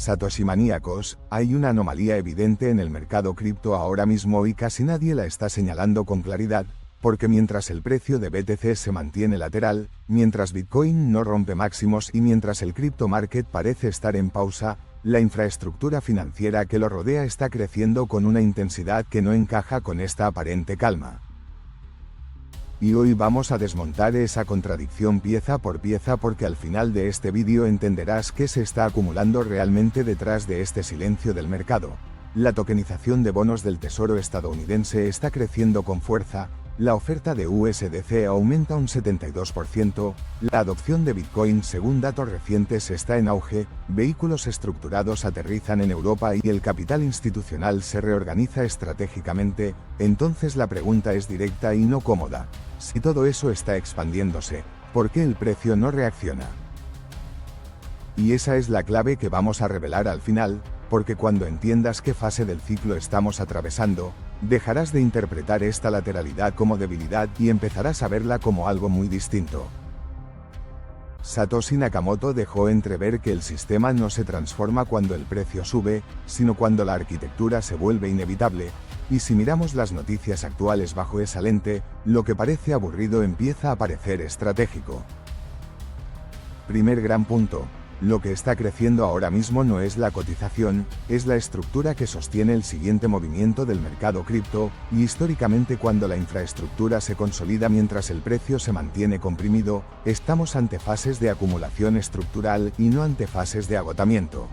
Satoshi maníacos, hay una anomalía evidente en el mercado cripto ahora mismo y casi nadie la está señalando con claridad, porque mientras el precio de BTC se mantiene lateral, mientras Bitcoin no rompe máximos y mientras el crypto market parece estar en pausa, la infraestructura financiera que lo rodea está creciendo con una intensidad que no encaja con esta aparente calma. Y hoy vamos a desmontar esa contradicción pieza por pieza porque al final de este vídeo entenderás qué se está acumulando realmente detrás de este silencio del mercado. La tokenización de bonos del Tesoro estadounidense está creciendo con fuerza, la oferta de USDC aumenta un 72%, la adopción de Bitcoin según datos recientes está en auge, vehículos estructurados aterrizan en Europa y el capital institucional se reorganiza estratégicamente, entonces la pregunta es directa y no cómoda. Si todo eso está expandiéndose, ¿por qué el precio no reacciona? Y esa es la clave que vamos a revelar al final, porque cuando entiendas qué fase del ciclo estamos atravesando, dejarás de interpretar esta lateralidad como debilidad y empezarás a verla como algo muy distinto. Satoshi Nakamoto dejó entrever que el sistema no se transforma cuando el precio sube, sino cuando la arquitectura se vuelve inevitable, y si miramos las noticias actuales bajo esa lente, lo que parece aburrido empieza a parecer estratégico. Primer gran punto. Lo que está creciendo ahora mismo no es la cotización, es la estructura que sostiene el siguiente movimiento del mercado cripto, y históricamente cuando la infraestructura se consolida mientras el precio se mantiene comprimido, estamos ante fases de acumulación estructural y no ante fases de agotamiento.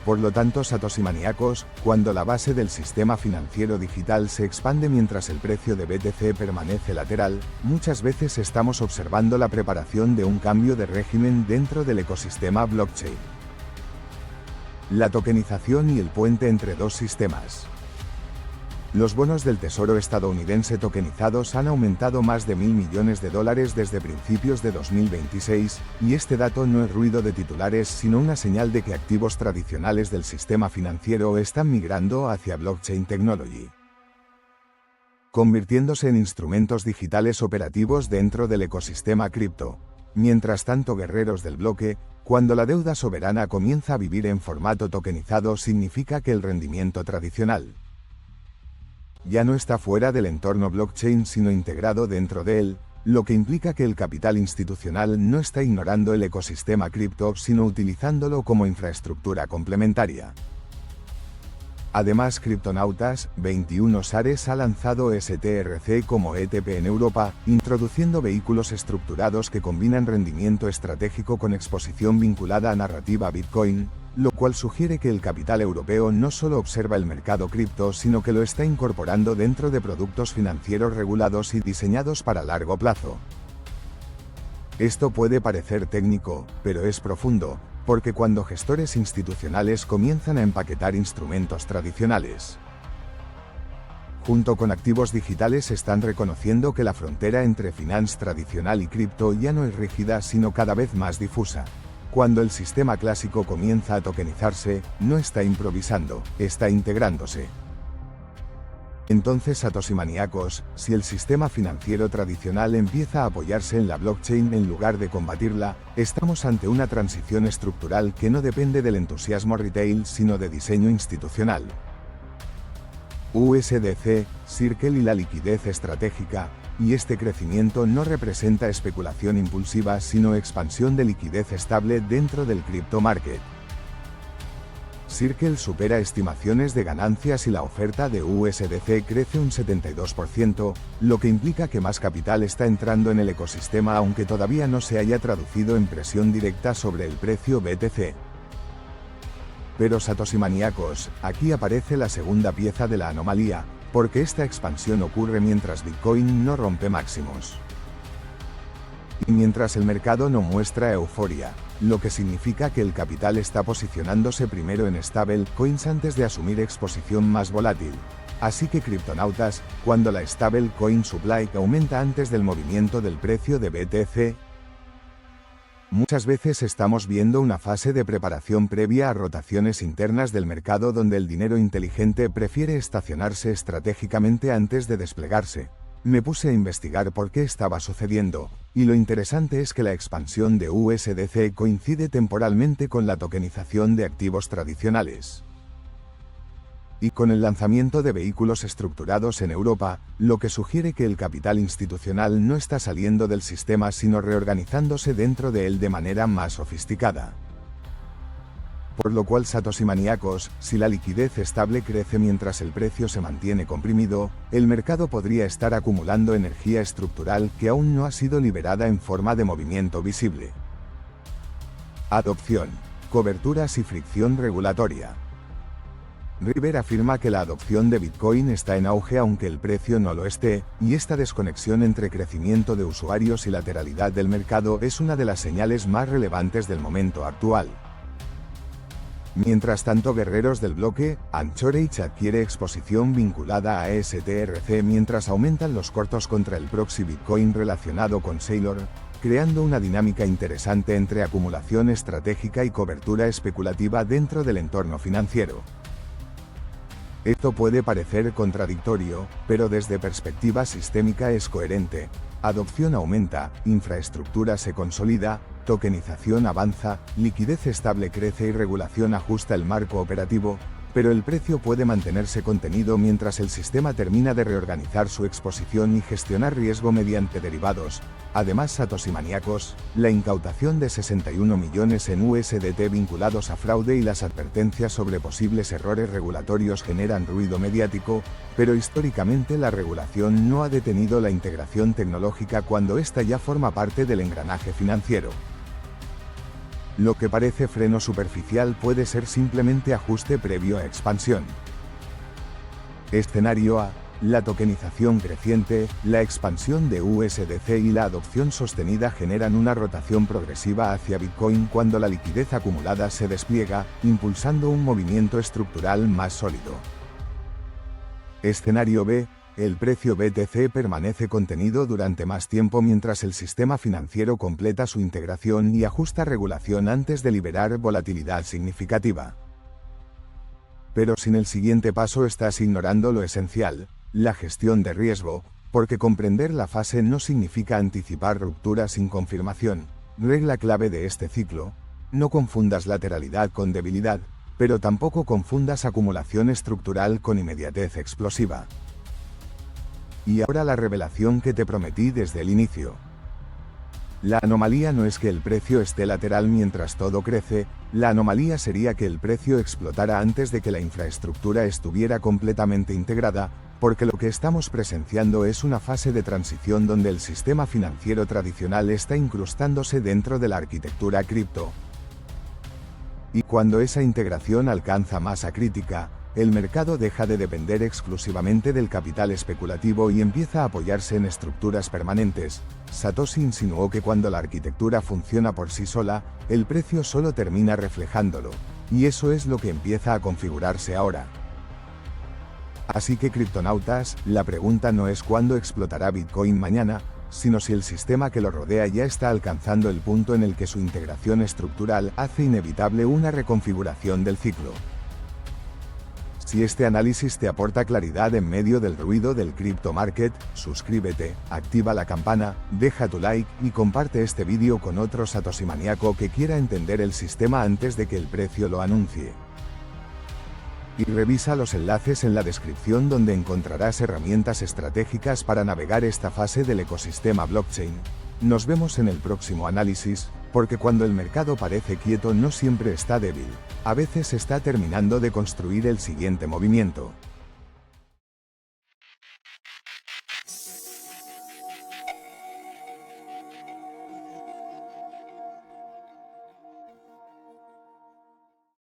Por lo tanto, Satoshi maníacos, cuando la base del sistema financiero digital se expande mientras el precio de BTC permanece lateral, muchas veces estamos observando la preparación de un cambio de régimen dentro del ecosistema blockchain. La tokenización y el puente entre dos sistemas. Los bonos del Tesoro estadounidense tokenizados han aumentado más de $1.000 millones desde principios de 2026, y este dato no es ruido de titulares sino una señal de que activos tradicionales del sistema financiero están migrando hacia blockchain technology, convirtiéndose en instrumentos digitales operativos dentro del ecosistema cripto. Mientras tanto, guerreros del bloque, cuando la deuda soberana comienza a vivir en formato tokenizado significa que el rendimiento tradicional ya no está fuera del entorno blockchain sino integrado dentro de él, lo que implica que el capital institucional no está ignorando el ecosistema cripto sino utilizándolo como infraestructura complementaria. Además, Criptonautas 21 Sares ha lanzado STRC como ETP en Europa, introduciendo vehículos estructurados que combinan rendimiento estratégico con exposición vinculada a narrativa Bitcoin, lo cual sugiere que el capital europeo no solo observa el mercado cripto sino que lo está incorporando dentro de productos financieros regulados y diseñados para largo plazo. Esto puede parecer técnico, pero es profundo, porque cuando gestores institucionales comienzan a empaquetar instrumentos tradicionales junto con activos digitales, están reconociendo que la frontera entre finance tradicional y cripto ya no es rígida sino cada vez más difusa. Cuando el sistema clásico comienza a tokenizarse, no está improvisando, está integrándose. Entonces, Satoshi maníacos, si el sistema financiero tradicional empieza a apoyarse en la blockchain en lugar de combatirla, estamos ante una transición estructural que no depende del entusiasmo retail sino de diseño institucional. USDC, Circle y la liquidez estratégica, y este crecimiento no representa especulación impulsiva sino expansión de liquidez estable dentro del crypto market. Circle supera estimaciones de ganancias y la oferta de USDC crece un 72%, lo que implica que más capital está entrando en el ecosistema aunque todavía no se haya traducido en presión directa sobre el precio BTC. Pero Satoshi maníacos, aquí aparece la segunda pieza de la anomalía, porque esta expansión ocurre mientras Bitcoin no rompe máximos. Y mientras el mercado no muestra euforia, lo que significa que el capital está posicionándose primero en stable coins antes de asumir exposición más volátil. Así que criptonautas, cuando la stable coin supply aumenta antes del movimiento del precio de BTC, Muchas veces estamos viendo una fase de preparación previa a rotaciones internas del mercado donde el dinero inteligente prefiere estacionarse estratégicamente antes de desplegarse. Me puse a investigar por qué estaba sucediendo, y lo interesante es que la expansión de USDC coincide temporalmente con la tokenización de activos tradicionales y con el lanzamiento de vehículos estructurados en Europa, lo que sugiere que el capital institucional no está saliendo del sistema sino reorganizándose dentro de él de manera más sofisticada. Por lo cual Satoshi maníacos, si la liquidez estable crece mientras el precio se mantiene comprimido, el mercado podría estar acumulando energía estructural que aún no ha sido liberada en forma de movimiento visible. Adopción, coberturas y fricción regulatoria. River afirma que la adopción de Bitcoin está en auge aunque el precio no lo esté, y esta desconexión entre crecimiento de usuarios y lateralidad del mercado es una de las señales más relevantes del momento actual. Mientras tanto, guerreros del bloque, Anchorage adquiere exposición vinculada a STRC mientras aumentan los cortos contra el proxy Bitcoin relacionado con Sailor, creando una dinámica interesante entre acumulación estratégica y cobertura especulativa dentro del entorno financiero. Esto puede parecer contradictorio, pero desde perspectiva sistémica es coherente. Adopción aumenta, infraestructura se consolida, tokenización avanza, liquidez estable crece y regulación ajusta el marco operativo, pero el precio puede mantenerse contenido mientras el sistema termina de reorganizar su exposición y gestionar riesgo mediante derivados. Además, Satoshi maníacos, la incautación de 61 millones en USDT vinculados a fraude y las advertencias sobre posibles errores regulatorios generan ruido mediático, pero históricamente la regulación no ha detenido la integración tecnológica cuando ésta ya forma parte del engranaje financiero. Lo que parece freno superficial puede ser simplemente ajuste previo a expansión. Escenario A: la tokenización creciente, la expansión de USDC y la adopción sostenida generan una rotación progresiva hacia Bitcoin cuando la liquidez acumulada se despliega, impulsando un movimiento estructural más sólido. Escenario B: el precio BTC permanece contenido durante más tiempo mientras el sistema financiero completa su integración y ajusta regulación antes de liberar volatilidad significativa. Pero sin el siguiente paso estás ignorando lo esencial, la gestión de riesgo, porque comprender la fase no significa anticipar rupturas sin confirmación. Regla clave de este ciclo: no confundas lateralidad con debilidad, pero tampoco confundas acumulación estructural con inmediatez explosiva. Y ahora la revelación que te prometí desde el inicio. La anomalía no es que el precio esté lateral mientras todo crece, la anomalía sería que el precio explotara antes de que la infraestructura estuviera completamente integrada, porque lo que estamos presenciando es una fase de transición donde el sistema financiero tradicional está incrustándose dentro de la arquitectura cripto. Y cuando esa integración alcanza masa crítica, el mercado deja de depender exclusivamente del capital especulativo y empieza a apoyarse en estructuras permanentes. Satoshi insinuó que cuando la arquitectura funciona por sí sola, el precio solo termina reflejándolo, y eso es lo que empieza a configurarse ahora. Así que criptonautas, la pregunta no es cuándo explotará Bitcoin mañana, sino si el sistema que lo rodea ya está alcanzando el punto en el que su integración estructural hace inevitable una reconfiguración del ciclo. Si este análisis te aporta claridad en medio del ruido del crypto market, suscríbete, activa la campana, deja tu like y comparte este vídeo con otro Satoshi maníaco que quiera entender el sistema antes de que el precio lo anuncie. Y revisa los enlaces en la descripción donde encontrarás herramientas estratégicas para navegar esta fase del ecosistema blockchain. Nos vemos en el próximo análisis, porque cuando el mercado parece quieto no siempre está débil, a veces está terminando de construir el siguiente movimiento.